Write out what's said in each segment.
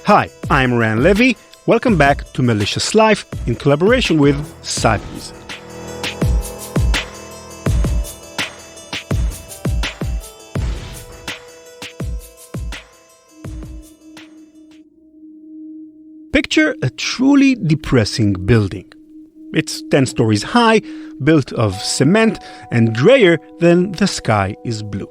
Hi, I'm Ran Levy. Welcome back to Malicious Life in collaboration with Cybersy. Picture a truly depressing building. It's 10 stories high, built of cement, and grayer than the sky is blue.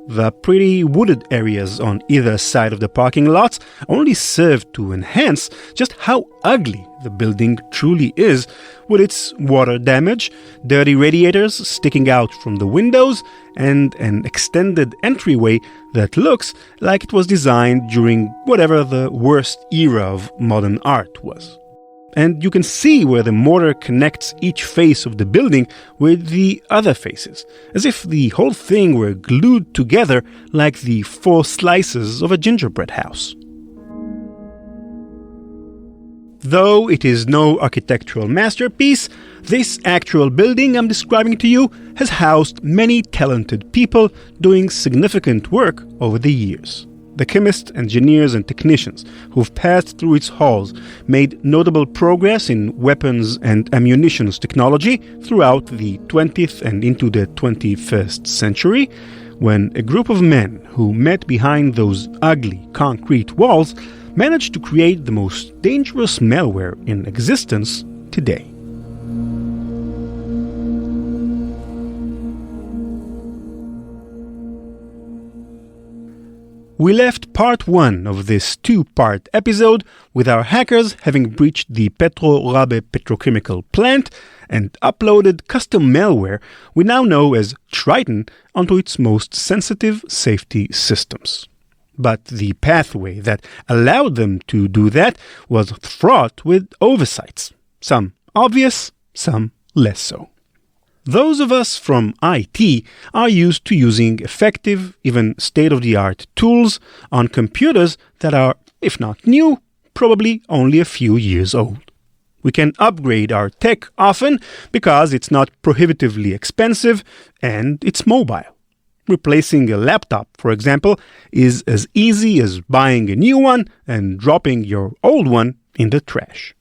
The pretty wooded areas on either side of the parking lots only serve to enhance just how ugly the building truly is, with its water damage, dirty radiators sticking out from the windows, and an extended entryway that looks like it was designed during whatever the worst era of modern art was. And you can see where the mortar connects each face of the building with the other faces, as if the whole thing were glued together like the 4 slices of a gingerbread house. Though it is no architectural masterpiece, this actual building I'm describing to you has housed many talented people doing significant work over the years. The chemists, engineers, and technicians who've passed through its halls made notable progress in weapons and ammunitions technology throughout the 20th and into the 21st century, when a group of men who met behind those ugly concrete walls managed to create the most dangerous malware in existence today. We left part 1 of this 2-part episode with our hackers having breached the Petro Rabigh petrochemical plant and uploaded custom malware we now know as Triton onto its most sensitive safety systems. But the pathway that allowed them to do that was fraught with oversights, some obvious, some less so. Those of us from IT are used to using effective, even state-of-the-art tools on computers that are, if not new, probably only a few years old. We can upgrade our tech often because it's not prohibitively expensive and it's mobile. Replacing a laptop, for example, is as easy as buying a new one and dropping your old one in the trash.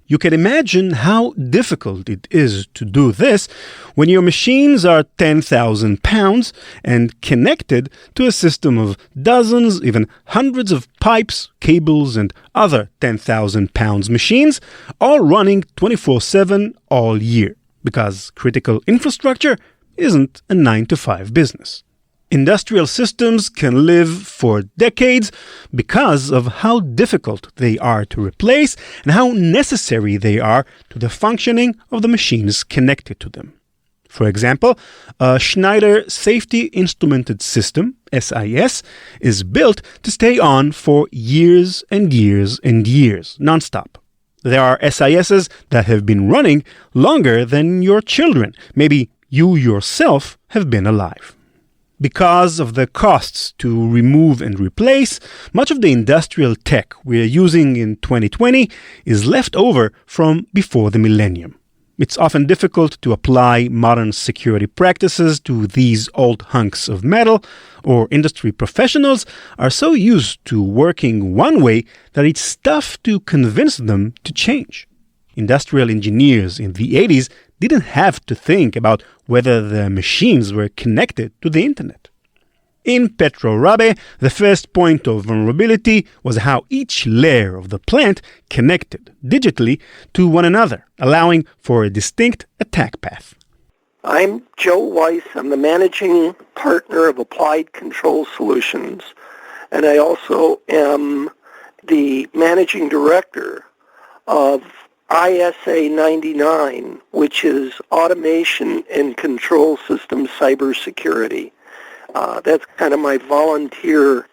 You can imagine how difficult it is to do this when your machines are 10,000 pounds and connected to a system of dozens, even hundreds of pipes, cables, and other 10,000 pounds machines, all running 24/7 all year, because critical infrastructure isn't a 9-to-5 business. Industrial systems can live for decades because of how difficult they are to replace and how necessary they are to the functioning of the machines connected to them. For example, a Schneider Safety Instrumented System, SIS, is built to stay on for years and years and years, nonstop. There are SISs that have been running longer than your children. Maybe you yourself have been alive. Because of the costs to remove and replace, much of the industrial tech we're using in 2020 is left over from before the millennium. It's often difficult to apply modern security practices to these old hunks of metal, or industry professionals are so used to working one way that it's tough to convince them to change. Industrial engineers in the 80s didn't have to think about whether the machines were connected to the internet. In Petro Rabigh, the first point of vulnerability was how each layer of the plant connected digitally to one another, allowing for a distinct attack path. I'm Joe Weiss. I'm the managing partner of Applied Control Solutions, and I also am the managing director of ISA 99, which is Automation and Control System Cybersecurity. That's kind of my volunteer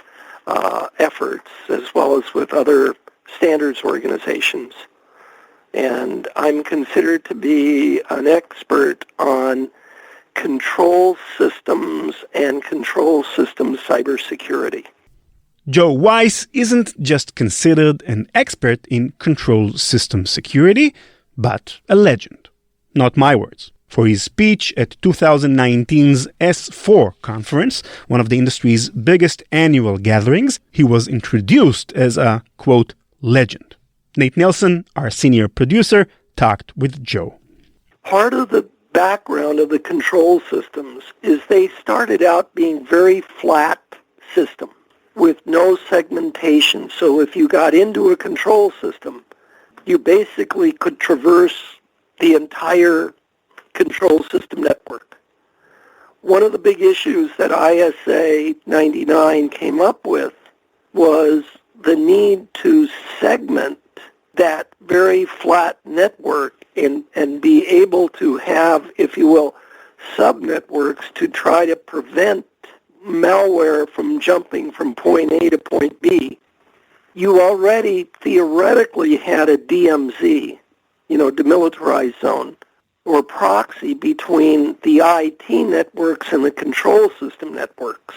efforts, as well as with other standards organizations. And I'm considered to be an expert on control systems and control system cybersecurity. Joe Weiss isn't just considered an expert in control system security, but a legend. Not my words. For his speech at 2019's S4 conference, one of the industry's biggest annual gatherings, he was introduced as a, quote, legend. Nate Nelson, our senior producer, talked with Joe. Part of the background of the control systems is they started out being very flat systems with no segmentation. So if you got into a control system, you basically could traverse the entire control system network. One of the big issues that ISA 99 came up with was the need to segment that very flat network and be able to have, if you will, subnetworks to try to prevent malware from jumping from point A to point B. You already theoretically had a DMZ, demilitarized zone, or proxy between the IT networks and the control system networks.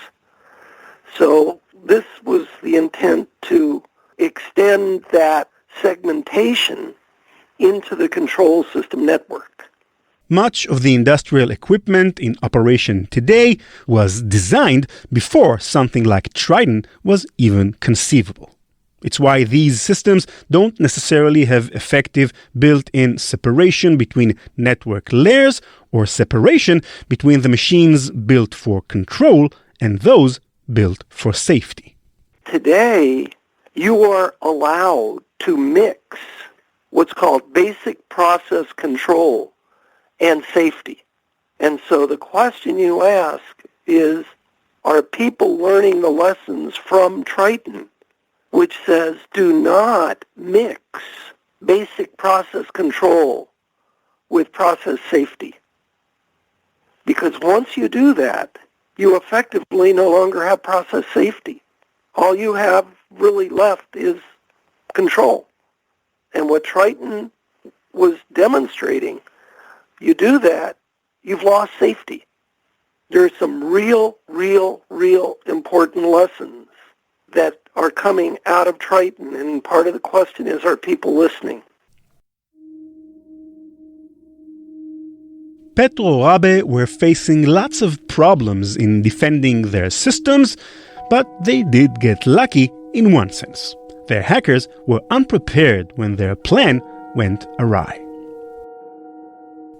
So this was the intent to extend that segmentation into the control system network. Much of the industrial equipment in operation today was designed before something like Triton was even conceivable. It's why these systems don't necessarily have effective built-in separation between network layers or separation between the machines built for control and those built for safety. Today, you are allowed to mix what's called basic process control and safety. And so the question you ask is, are people learning the lessons from Triton, which says do not mix basic process control with process safety? Because once you do that, you effectively no longer have process safety. All you have really left is control. And what Triton was demonstrating, you do that, you've lost safety. There's some real important lessons that are coming out of Triton, and part of the question is, are people listening? Petro Rabigh were facing lots of problems in defending their systems, but they did get lucky in one sense. Their hackers were unprepared when their plan went awry.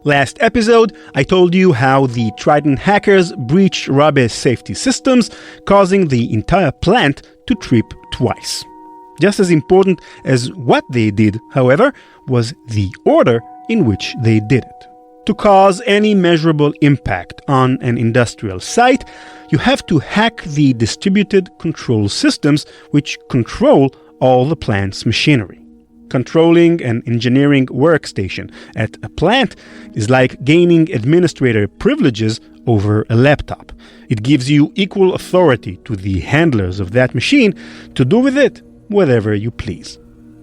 Last episode, I told you how the Triton hackers breached Rabigh's safety systems, causing the entire plant to trip twice. Just as important as what they did, however, was the order in which they did it. To cause any measurable impact on an industrial site, you have to hack the distributed control systems which control all the plant's machinery. Controlling an engineering workstation at a plant is like gaining administrator privileges over a laptop. It gives you equal authority to the handlers of that machine to do with it whatever you please.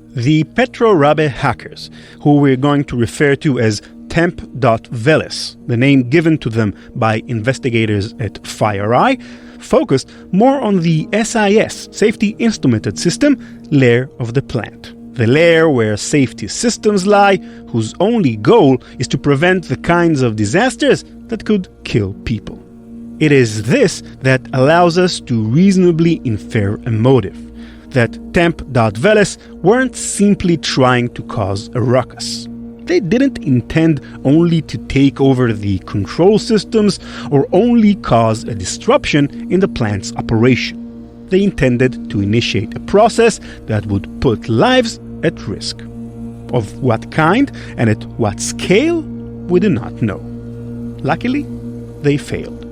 The Petro Rabigh hackers, who we're going to refer to as temp.veles, the name given to them by investigators at FireEye, focused more on the SIS, Safety Instrumented System, layer of the plant. The layer where safety systems lie, whose only goal is to prevent the kinds of disasters that could kill people. It is this that allows us to reasonably infer a motive, that temp.veles weren't simply trying to cause a ruckus. They didn't intend only to take over the control systems or only cause a disruption in the plant's operation. They intended to initiate a process that would put lives at risk. Of what kind and at what scale, we do not know. Luckily, they failed.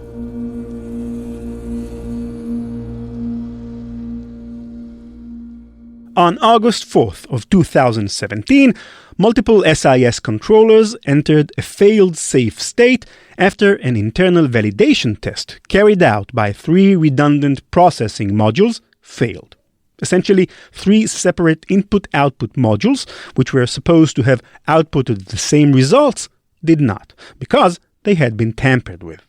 On August 4th of 2017, multiple SIS controllers entered a failed safe state after an internal validation test carried out by 3 redundant processing modules failed. Essentially, 3 separate input-output modules, which were supposed to have outputted the same results, did not, because they had been tampered with.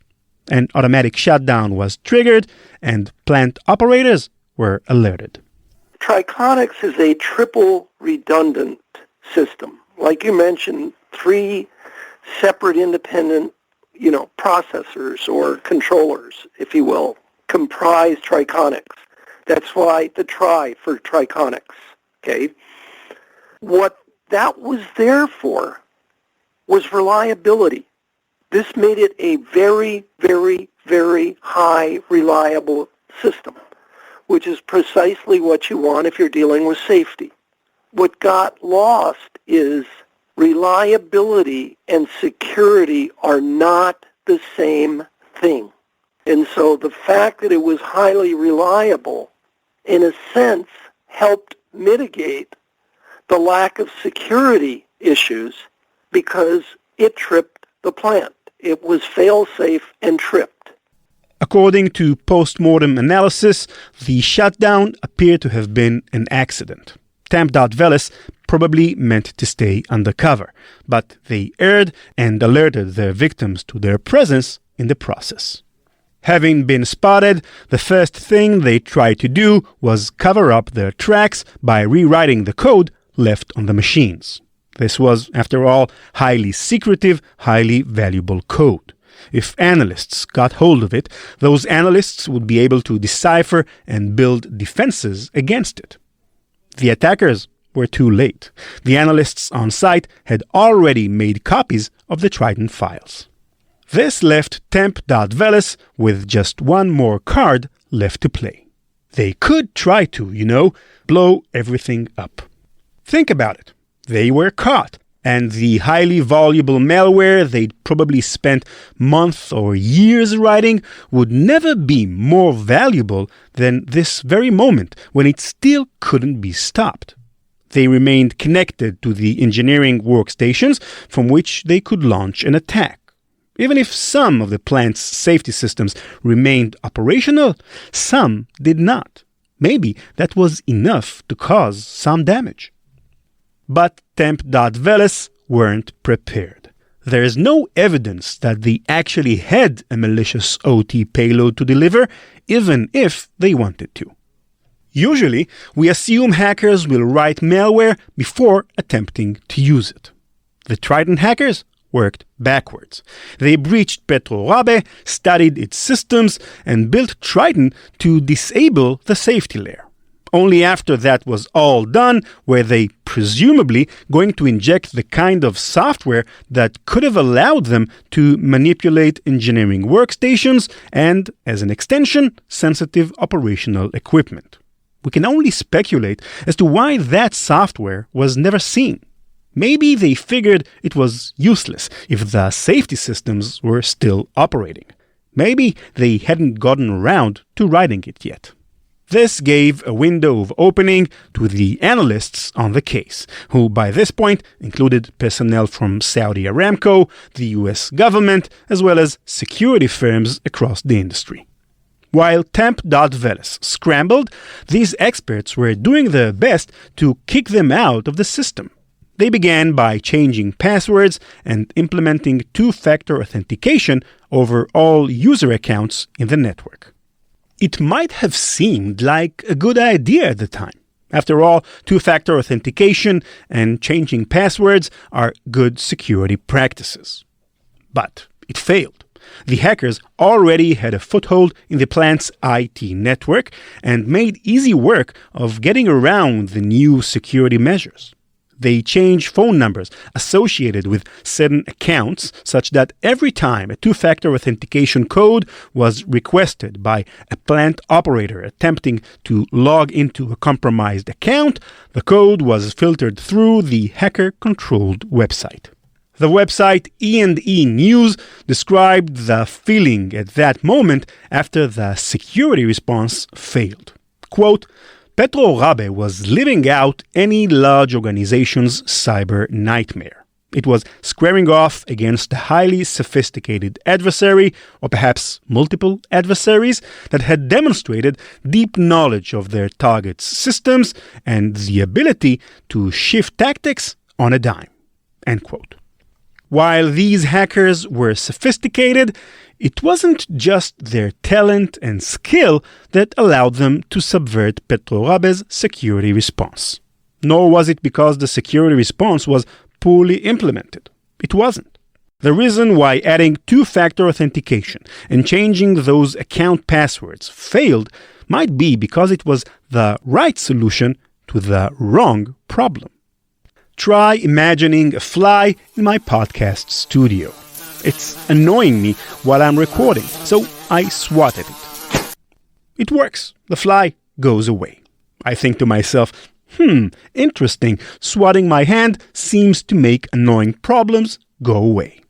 An automatic shutdown was triggered, and plant operators were alerted. Triconix is a triple redundant system. Like you mentioned, 3 separate independent, processors or controllers, if you will, comprise triconics. That's why the tri for triconics, okay? What that was there for was reliability. This made it a very, very, very high reliable system, which is precisely what you want if you're dealing with safety. What got lost is reliability and security are not the same thing. And so the fact that it was highly reliable, in a sense, helped mitigate the lack of security issues because it tripped the plant. It was fail-safe and tripped. According to post-mortem analysis, the shutdown appeared to have been an accident. Temp.Veles probably meant to stay undercover, but they erred and alerted their victims to their presence in the process. Having been spotted, the first thing they tried to do was cover up their tracks by rewriting the code left on the machines. This was, after all, highly secretive, highly valuable code. If analysts got hold of it, those analysts would be able to decipher and build defenses against it. The attackers were too late. The analysts on site had already made copies of the Triton files. This left Temp.Veles with just one more card left to play. They could try to, blow everything up. Think about it. They were caught, and the highly valuable malware they'd probably spent months or years writing would never be more valuable than this very moment when it still couldn't be stopped. They remained connected to the engineering workstations from which they could launch an attack. Even if some of the plant's safety systems remained operational, some did not. Maybe that was enough to cause some damage. But Temp.Veles weren't prepared. There is no evidence that they actually had a malicious OT payload to deliver, even if they wanted to. Usually, we assume hackers will write malware before attempting to use it. The Triton hackers worked backwards. They breached Petro Rabigh, studied its systems, and built Triton to disable the safety layer. Only after that was all done were they presumably going to inject the kind of software that could have allowed them to manipulate engineering workstations and, as an extension, sensitive operational equipment. We can only speculate as to why that software was never seen. Maybe they figured it was useless if the safety systems were still operating. Maybe they hadn't gotten around to writing it yet. This gave a window of opening to the analysts on the case, who by this point included personnel from Saudi Aramco, the US government, as well as security firms across the industry. While Temp.Veles scrambled, these experts were doing their best to kick them out of the system. They began by changing passwords and implementing two-factor authentication over all user accounts in the network. It might have seemed like a good idea at the time. After all, two-factor authentication and changing passwords are good security practices. But it failed. The hackers already had a foothold in the plant's IT network and made easy work of getting around the new security measures. They changed phone numbers associated with certain accounts such that every time a two-factor authentication code was requested by a plant operator attempting to log into a compromised account, the code was filtered through the hacker-controlled website. The website E&E News described the feeling at that moment after the security response failed. Quote, Petro Rabigh was living out any large organization's cyber nightmare. It was squaring off against a highly sophisticated adversary, or perhaps multiple adversaries, that had demonstrated deep knowledge of their target's systems and the ability to shift tactics on a dime. End quote. While these hackers were sophisticated, it wasn't just their talent and skill that allowed them to subvert Petro Rabigh's security response. Nor was it because the security response was poorly implemented. It wasn't. The reason why adding two-factor authentication and changing those account passwords failed might be because it was the right solution to the wrong problem. Try imagining a fly in my podcast studio. It's annoying me while I'm recording, so I swat at it. It works. The fly goes away. I think to myself, interesting. Swatting my hand seems to make annoying problems go away.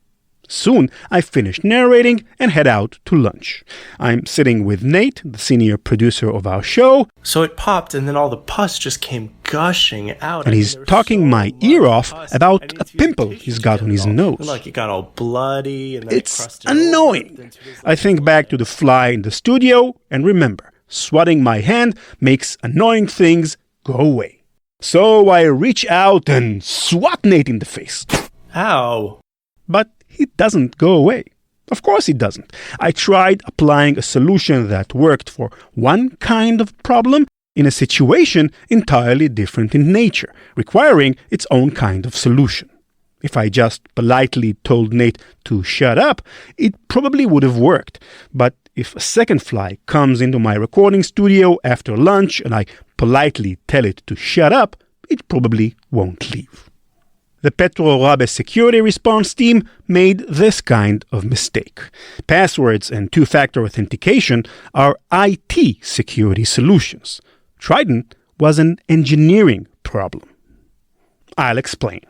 Soon, I finish narrating and head out to lunch. I'm sitting with Nate, the senior producer of our show. So it popped, and then all the pus just came gushing out. And he's talking my ear off about a pimple he's got on his nose. Like it got all bloody. And then it's annoying. I think back to the fly in the studio and remember, swatting my hand makes annoying things go away. So I reach out and swat Nate in the face. Ow. But it doesn't go away. Of course it doesn't. I tried applying a solution that worked for one kind of problem in a situation entirely different in nature, requiring its own kind of solution. If I just politely told Nate to shut up, it probably would have worked. But if a second fly comes into my recording studio after lunch and I politely tell it to shut up, it probably won't leave. The Petro Rabigh security response team made this kind of mistake. Passwords and two-factor authentication are IT security solutions. Triton was an engineering problem. I'll explain.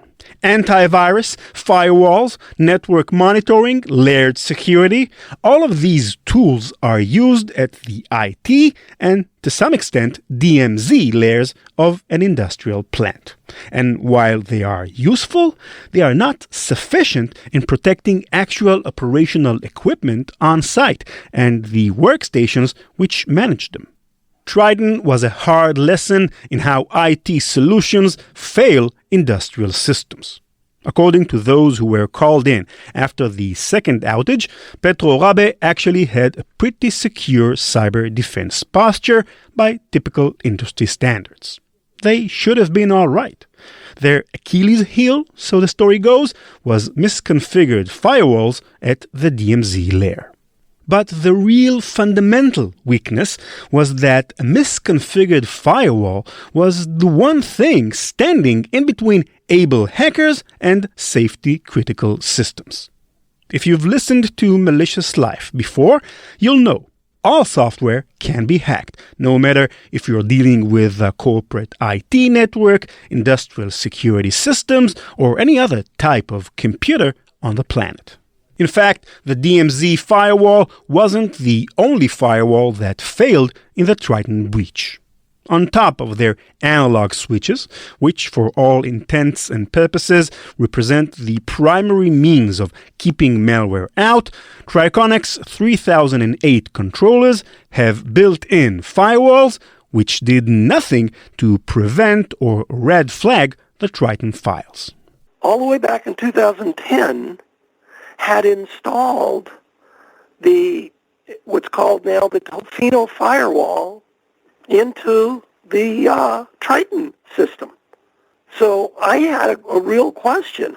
Antivirus, firewalls, network monitoring, layered security, all of these tools are used at the IT and, to some extent, DMZ layers of an industrial plant. And while they are useful, they are not sufficient in protecting actual operational equipment on site and the workstations which manage them. Triton was a hard lesson in how IT solutions fail industrial systems. According to those who were called in after the second outage, Petro Rabigh actually had a pretty secure cyber defense posture by typical industry standards. They should have been all right. Their Achilles heel, so the story goes, was misconfigured firewalls at the DMZ layer. But the real fundamental weakness was that a misconfigured firewall was the one thing standing in between able hackers and safety-critical systems. If you've listened to Malicious Life before, you'll know all software can be hacked, no matter if you're dealing with a corporate IT network, industrial security systems, or any other type of computer on the planet. In fact, the DMZ firewall wasn't the only firewall that failed in the Triton breach. On top of their analog switches, which for all intents and purposes represent the primary means of keeping malware out, Tricon's 3008 controllers have built-in firewalls which did nothing to prevent or red flag the Triton files. All the way back in 2010, had installed what's called now the Tofino firewall into the Triton system. So I had a real question,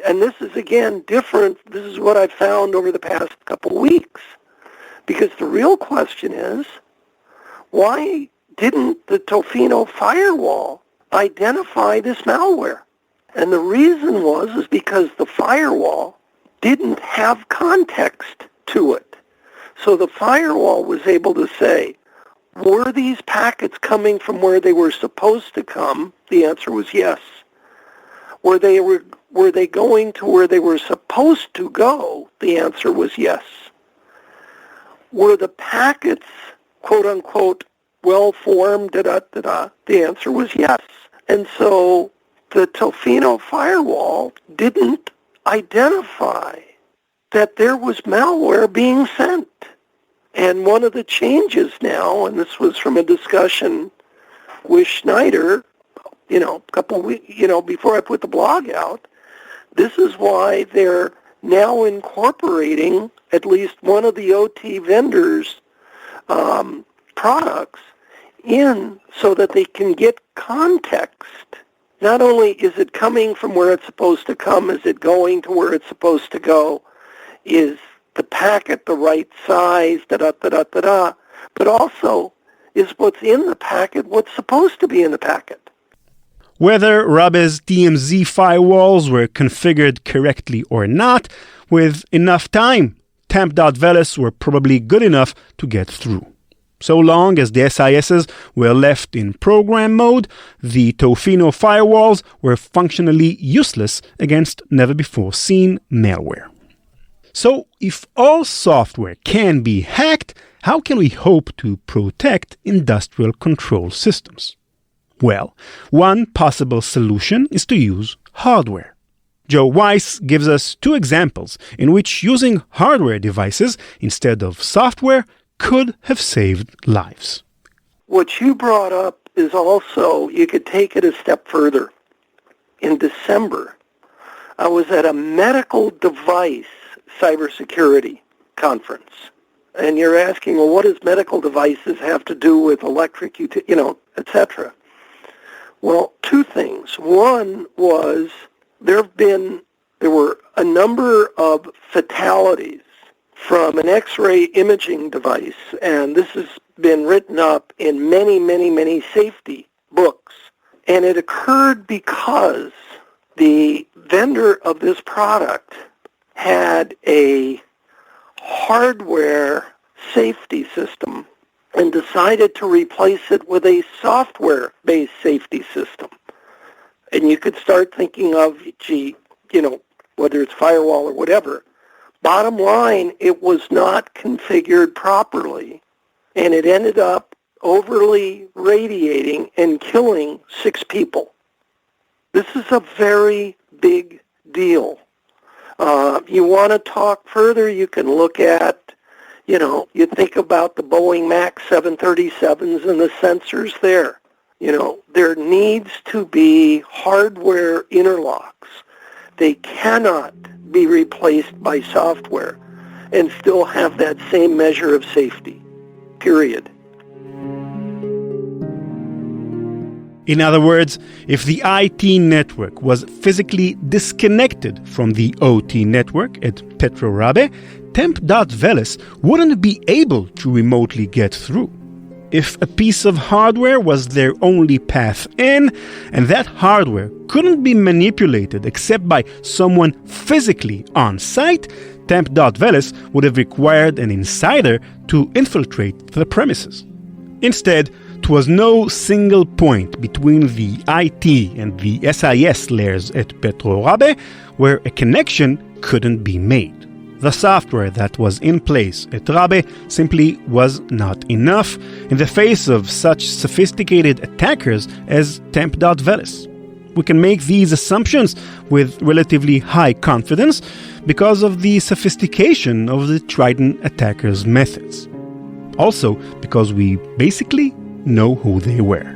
and this is again different. This is what I've found over the past couple weeks, because the real question is, why didn't the Tofino firewall identify this malware? And the reason is because the firewall didn't have context to it. So the firewall was able to say, were these packets coming from where they were supposed to come? The answer was yes. Were they going to where they were supposed to go? The answer was yes. Were the packets, quote unquote, well-formed, The answer was yes. And so the Tofino firewall didn't identify that there was malware being sent. And one of the changes now, and this was from a discussion with Schneider, a couple weeks, before I put the blog out, this is why they're now incorporating at least one of the OT vendors' products in so that they can get context not only is it coming from where it's supposed to come, is it going to where it's supposed to go, is the packet the right size, da-da-da-da-da-da, but also is what's in the packet what's supposed to be in the packet. Whether Rabigh's TMZ firewalls were configured correctly or not, with enough time, temp.velis were probably good enough to get through. So long as the SISs were left in program mode, the Tofino firewalls were functionally useless against never-before-seen malware. So, if all software can be hacked, how can we hope to protect industrial control systems? Well, one possible solution is to use hardware. Joe Weiss gives us two examples in which using hardware devices instead of software could have saved lives. What you brought up is also, you could take it a step further. In December, I was at a medical device cybersecurity conference. And you're asking, well, what does medical devices have to do with electric, etc.? Well, two things. One was there were a number of fatalities from an X-ray imaging device, and this has been written up in many, many, many safety books. And it occurred because the vendor of this product had a hardware safety system and decided to replace it with a software-based safety system. And you could start thinking of, whether it's firewall or whatever. Bottom line, it was not configured properly, and it ended up overly radiating and killing 6 people. This is a very big deal. You want to talk further, you can look at, you think about the Boeing MAX 737s and the sensors there. There needs to be hardware interlocks. They cannot be replaced by software and still have that same measure of safety, period. In other words, if the IT network was physically disconnected from the OT network at Petro Rabigh, temp.velis wouldn't be able to remotely get through. If a piece of hardware was their only path in, and that hardware couldn't be manipulated except by someone physically on site, temp.velis would have required an insider to infiltrate the premises. Instead, it was no single point between the IT and the SIS layers at Petro Rabigh where a connection couldn't be made. The software that was in place at Rabigh simply was not enough in the face of such sophisticated attackers as temp.velis. We can make these assumptions with relatively high confidence because of the sophistication of the Triton attackers' methods. Also because we basically know who they were.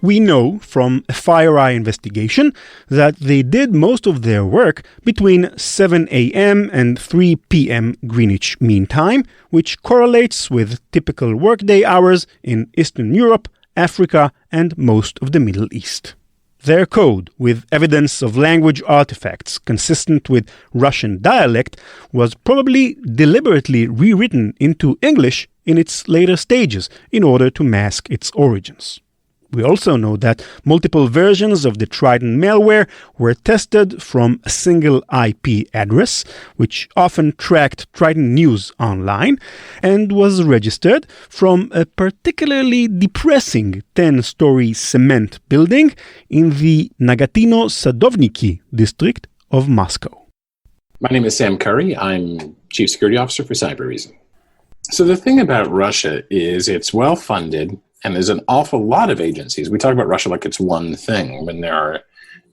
We know from a FireEye investigation that they did most of their work between 7 a.m. and 3 p.m. Greenwich Mean Time, which correlates with typical workday hours in Eastern Europe, Africa, and most of the Middle East. Their code, with evidence of language artifacts consistent with Russian dialect, was probably deliberately rewritten into English in its later stages in order to mask its origins. We also know that multiple versions of the Triton malware were tested from a single IP address, which often tracked Triton news online, and was registered from a particularly depressing 10-story cement building in the Nagatino-Sadovniki district of Moscow. My name is Sam Curry. I'm Chief Security Officer for Cybereason. So the thing about Russia is it's well-funded, and there's an awful lot of agencies. We talk about Russia like it's one thing, when there are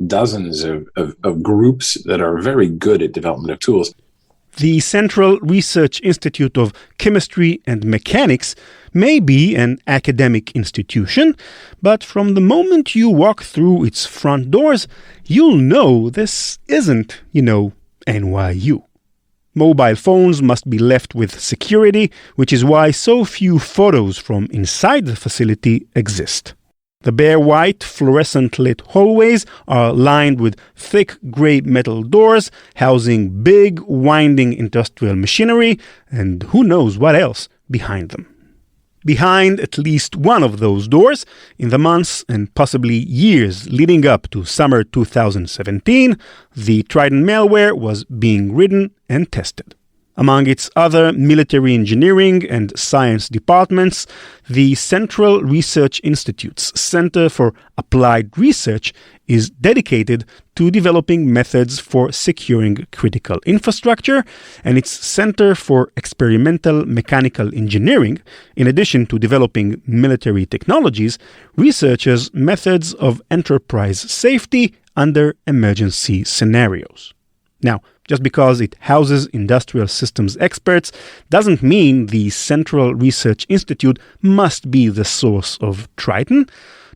dozens of groups that are very good at development of tools. The Central Research Institute of Chemistry and Mechanics may be an academic institution, but from the moment you walk through its front doors, you'll know this isn't, NYU. Mobile phones must be left with security, which is why so few photos from inside the facility exist. The bare white, fluorescent-lit hallways are lined with thick gray metal doors housing big, winding industrial machinery and who knows what else behind them. Behind at least one of those doors, in the months and possibly years leading up to summer 2017, the Triton malware was being written and tested. Among its other military engineering and science departments, the Central Research Institute's Center for Applied Research is dedicated to developing methods for securing critical infrastructure, and its Center for Experimental Mechanical Engineering, in addition to developing military technologies, researches methods of enterprise safety under emergency scenarios. Now, just because it houses industrial systems experts doesn't mean the Central Research Institute must be the source of Triton,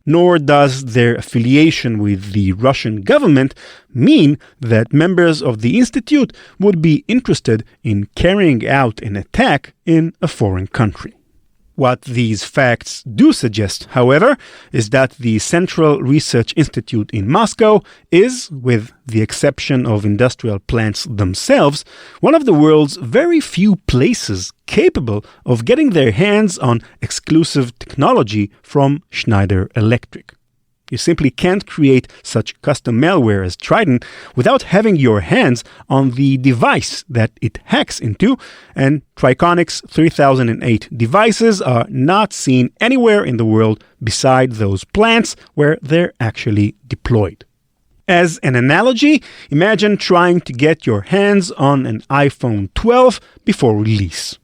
nor does their affiliation with the Russian government mean that members of the institute would be interested in carrying out an attack in a foreign country. What these facts do suggest, however, is that the Central Research Institute in Moscow is, with the exception of industrial plants themselves, one of the world's very few places capable of getting their hands on exclusive technology from Schneider Electric. You simply can't create such custom malware as Triton without having your hands on the device that it hacks into, and Triconic's 3008 devices are not seen anywhere in the world beside those plants where they're actually deployed. As an analogy, imagine trying to get your hands on an iPhone 12 before release.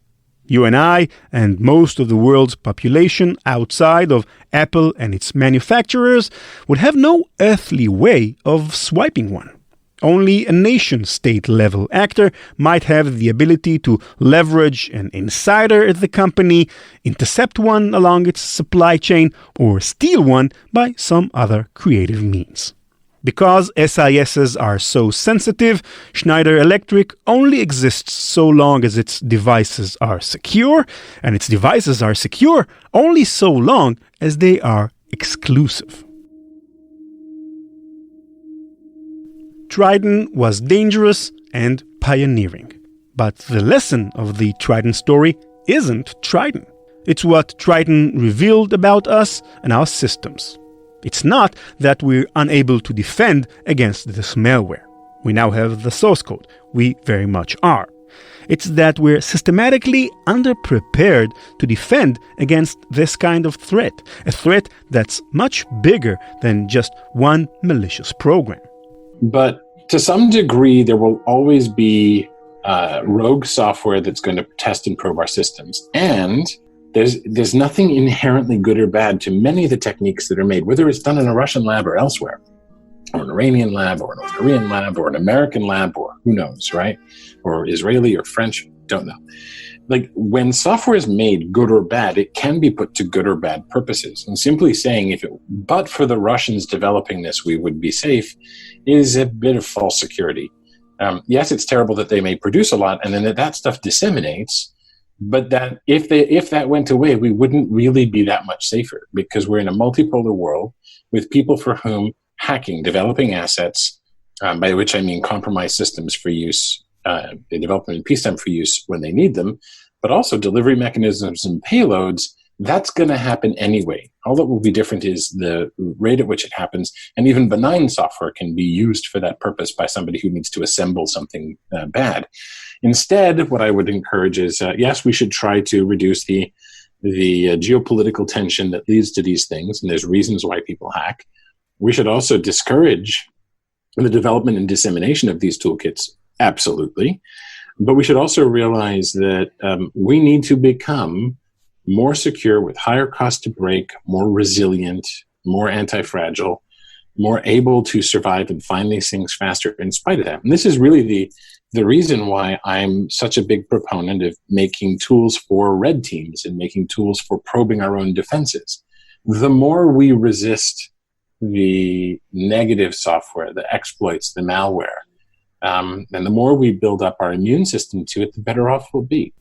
You and I, and most of the world's population outside of Apple and its manufacturers, would have no earthly way of swiping one. Only a nation-state-level actor might have the ability to leverage an insider at the company, intercept one along its supply chain, or steal one by some other creative means. Because SISs are so sensitive, Schneider Electric only exists so long as its devices are secure, and its devices are secure only so long as they are exclusive. Triton was dangerous and pioneering. But the lesson of the Triton story isn't Triton. It's what Triton revealed about us and our systems. It's not that we're unable to defend against this malware. We now have the source code. We very much are. It's that we're systematically underprepared to defend against this kind of threat, a threat that's much bigger than just one malicious program. But to some degree, there will always be rogue software that's going to test and probe our systems. And there's nothing inherently good or bad to many of the techniques that are made, whether it's done in a Russian lab or elsewhere, or an Iranian lab, or a North Korean lab, or an American lab, or who knows, right? Or Israeli or French, don't know. Like, when software is made, good or bad, it can be put to good or bad purposes. And simply saying, but for the Russians developing this, we would be safe, is a bit of false security. Yes, it's terrible that they may produce a lot, and then that stuff disseminates. But that if that went away, we wouldn't really be that much safer, because we're in a multipolar world with people for whom hacking, developing assets, by which I mean compromised systems for use, development in peacetime for use when they need them, but also delivery mechanisms and payloads, that's going to happen anyway. All that will be different is the rate at which it happens, and even benign software can be used for that purpose by somebody who needs to assemble something bad. Instead, what I would encourage is, yes, we should try to reduce the geopolitical tension that leads to these things, and there's reasons why people hack. We should also discourage the development and dissemination of these toolkits, absolutely. But we should also realize that we need to become more secure with higher cost to break, more resilient, more anti-fragile, more able to survive and find these things faster in spite of that. And this is really the reason why I'm such a big proponent of making tools for red teams and making tools for probing our own defenses. The more we resist the negative software, the exploits, the malware, And the more we build up our immune system to it, the better off we'll be.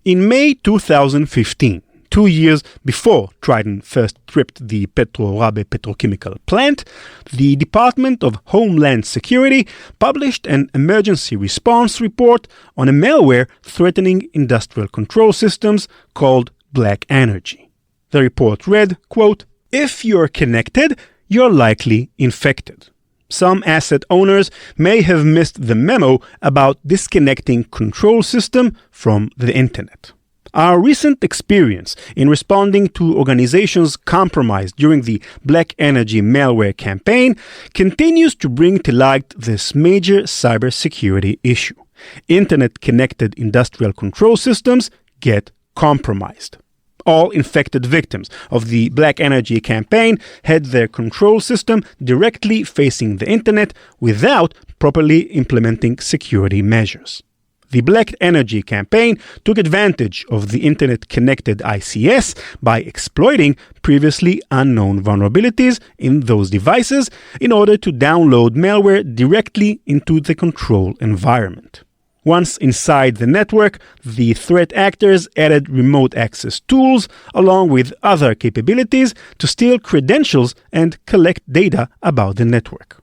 In May 2015, 2 years before Triton first tripped the Petro Rabigh petrochemical plant, the Department of Homeland Security published an emergency response report on a malware threatening industrial control systems called Black Energy. The report read, quote, "If you're connected, you're likely infected. Some asset owners may have missed the memo about disconnecting control system from the internet. Our recent experience in responding to organizations compromised during the Black Energy malware campaign continues to bring to light this major cybersecurity issue. Internet-connected industrial control systems get compromised. All infected victims of the Black Energy campaign had their control system directly facing the internet without properly implementing security measures. The Black Energy campaign took advantage of the internet-connected ICS by exploiting previously unknown vulnerabilities in those devices in order to download malware directly into the control environment. Once inside the network, the threat actors added remote access tools along with other capabilities to steal credentials and collect data about the network.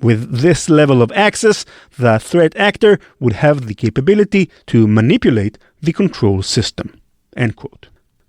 With this level of access, the threat actor would have the capability to manipulate the control system." End quote.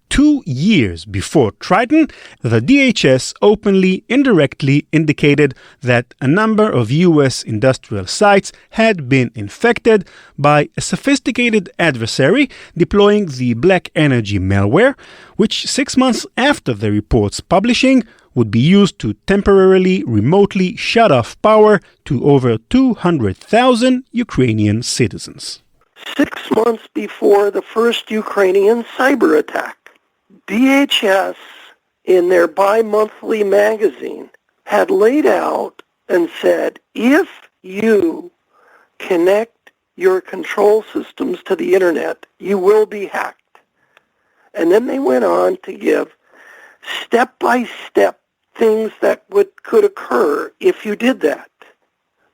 2 years before Triton, the DHS openly, indirectly indicated that a number of U.S. industrial sites had been infected by a sophisticated adversary deploying the Black Energy malware, which 6 months after the report's publishing would be used to temporarily remotely shut off power to over 200,000 Ukrainian citizens. 6 months before the first Ukrainian cyber attack, DHS, in their bi-monthly magazine, had laid out and said, if you connect your control systems to the internet, you will be hacked. And then they went on to give step-by-step things that could occur if you did that.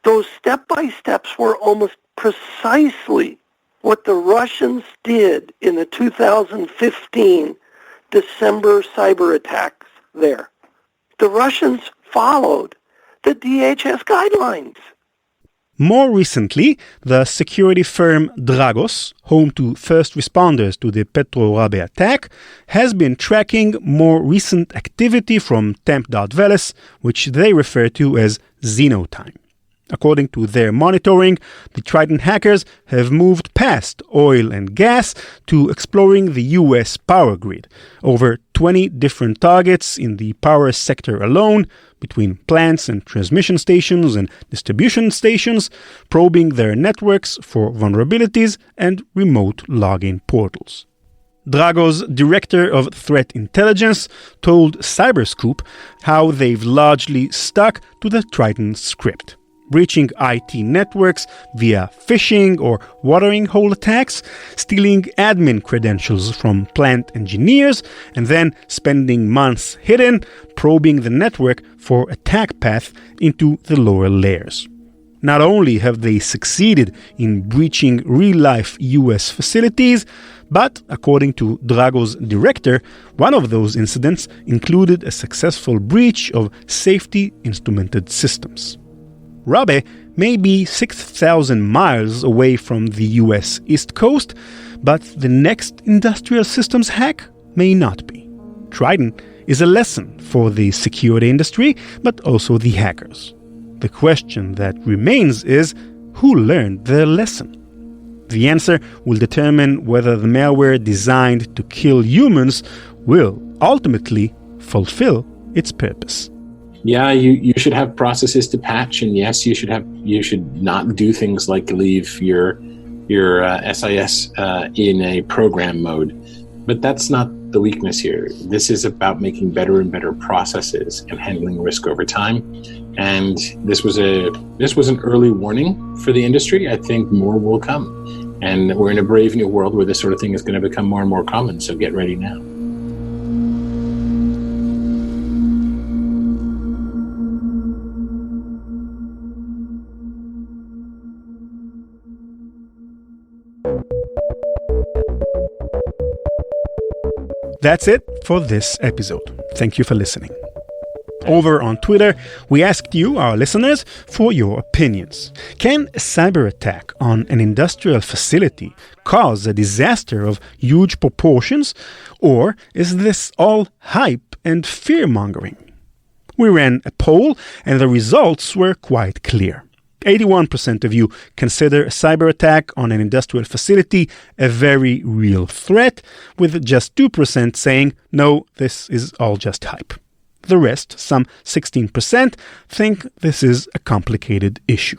Those step-by-steps were almost precisely what the Russians did in the 2015 December cyber attacks there. The Russians followed the DHS guidelines. More recently, the security firm Dragos, home to first responders to the Petro Rabigh attack, has been tracking more recent activity from temp.veles, which they refer to as Xenotime. According to their monitoring, the Triton hackers have moved past oil and gas to exploring the U.S. power grid. Over 20 different targets in the power sector alone, between plants and transmission stations and distribution stations, probing their networks for vulnerabilities and remote login portals. Dragos' director of threat intelligence told Cyberscoop how they've largely stuck to the Triton script. Breaching IT networks via phishing or watering hole attacks, stealing admin credentials from plant engineers, and then spending months hidden, probing the network for attack path into the lower layers. Not only have they succeeded in breaching real-life US facilities, but, according to Dragos' director, one of those incidents included a successful breach of safety instrumented systems. Rabigh may be 6,000 miles away from the US East Coast, but the next industrial systems hack may not be. Triton is a lesson for the security industry, but also the hackers. The question that remains is, who learned their lesson? The answer will determine whether the malware designed to kill humans will ultimately fulfill its purpose. Yeah, you should have processes to patch, and yes, you should not do things like leave your SIS in a program mode. But that's not the weakness here. This is about making better and better processes and handling risk over time. And this was an early warning for the industry. I think more will come. And we're in a brave new world where this sort of thing is going to become more and more common, so get ready now. That's it for this episode. Thank you for listening. Over on Twitter, we asked you, our listeners, for your opinions. Can a cyber attack on an industrial facility cause a disaster of huge proportions, or is this all hype and fear-mongering? We ran a poll, and the results were quite clear. 81% of you consider a cyber attack on an industrial facility a very real threat, with just 2% saying, no, this is all just hype. The rest, some 16%, think this is a complicated issue.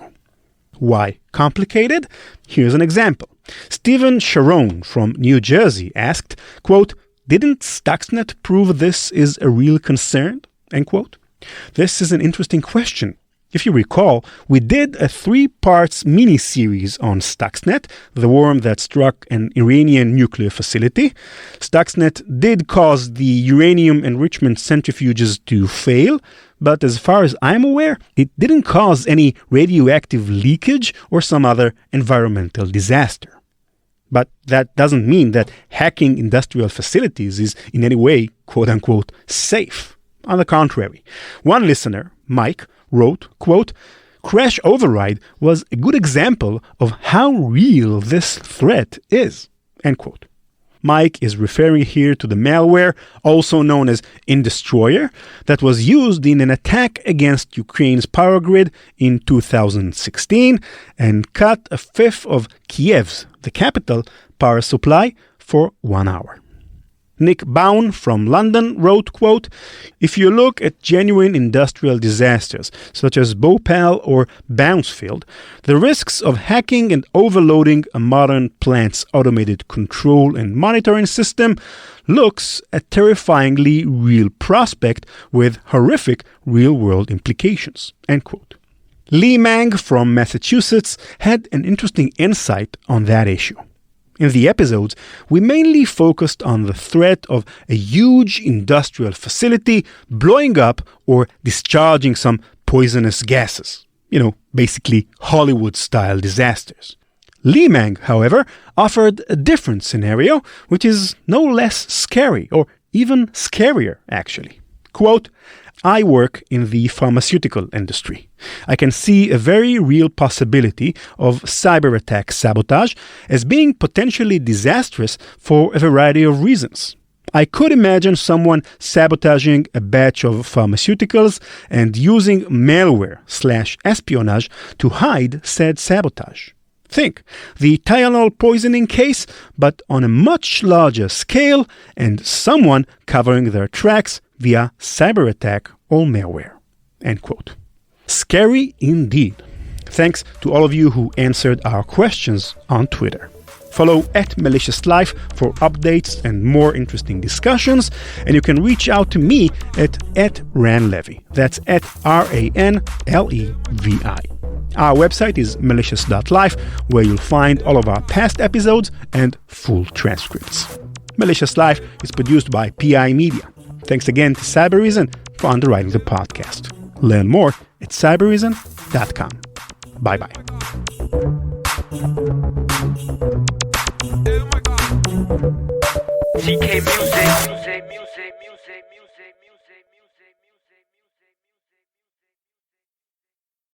Why complicated? Here's an example. Stephen Sharon from New Jersey asked, quote, didn't Stuxnet prove this is a real concern? End quote. This is an interesting question. If you recall, we did a 3-parts mini-series on Stuxnet, the worm that struck an Iranian nuclear facility. Stuxnet did cause the uranium enrichment centrifuges to fail, but as far as I'm aware, it didn't cause any radioactive leakage or some other environmental disaster. But that doesn't mean that hacking industrial facilities is in any way, quote-unquote, safe. On the contrary, one listener, Mike, wrote, quote, crash override was a good example of how real this threat is, end quote. Mike is referring here to the malware, also known as Indestroyer, that was used in an attack against Ukraine's power grid in 2016 and cut a fifth of Kiev's, the capital, power supply for 1 hour. Nick Bown from London wrote, quote, if you look at genuine industrial disasters, such as Bhopal or Bouncefield, the risks of hacking and overloading a modern plant's automated control and monitoring system looks a terrifyingly real prospect with horrific real-world implications, end quote. Lee Mang from Massachusetts had an interesting insight on that issue. In the episodes, we mainly focused on the threat of a huge industrial facility blowing up or discharging some poisonous gases. Basically Hollywood-style disasters. Lee Mang, however, offered a different scenario, which is no less scary, or even scarier, actually. Quote, I work in the pharmaceutical industry. I can see a very real possibility of cyber attack sabotage as being potentially disastrous for a variety of reasons. I could imagine someone sabotaging a batch of pharmaceuticals and using malware/espionage to hide said sabotage. Think, the Tylenol poisoning case, but on a much larger scale, and someone covering their tracks via cyber attack or malware. End quote. Scary indeed. Thanks to all of you who answered our questions on Twitter. Follow @MaliciousLife for updates and more interesting discussions, and you can reach out to me at @RanLevy. That's @RanLevi. Our website is malicious.life, where you'll find all of our past episodes and full transcripts. Malicious Life is produced by PI Media. Thanks again to Cybereason for underwriting the podcast. Learn more at cybereason.com. Bye-bye.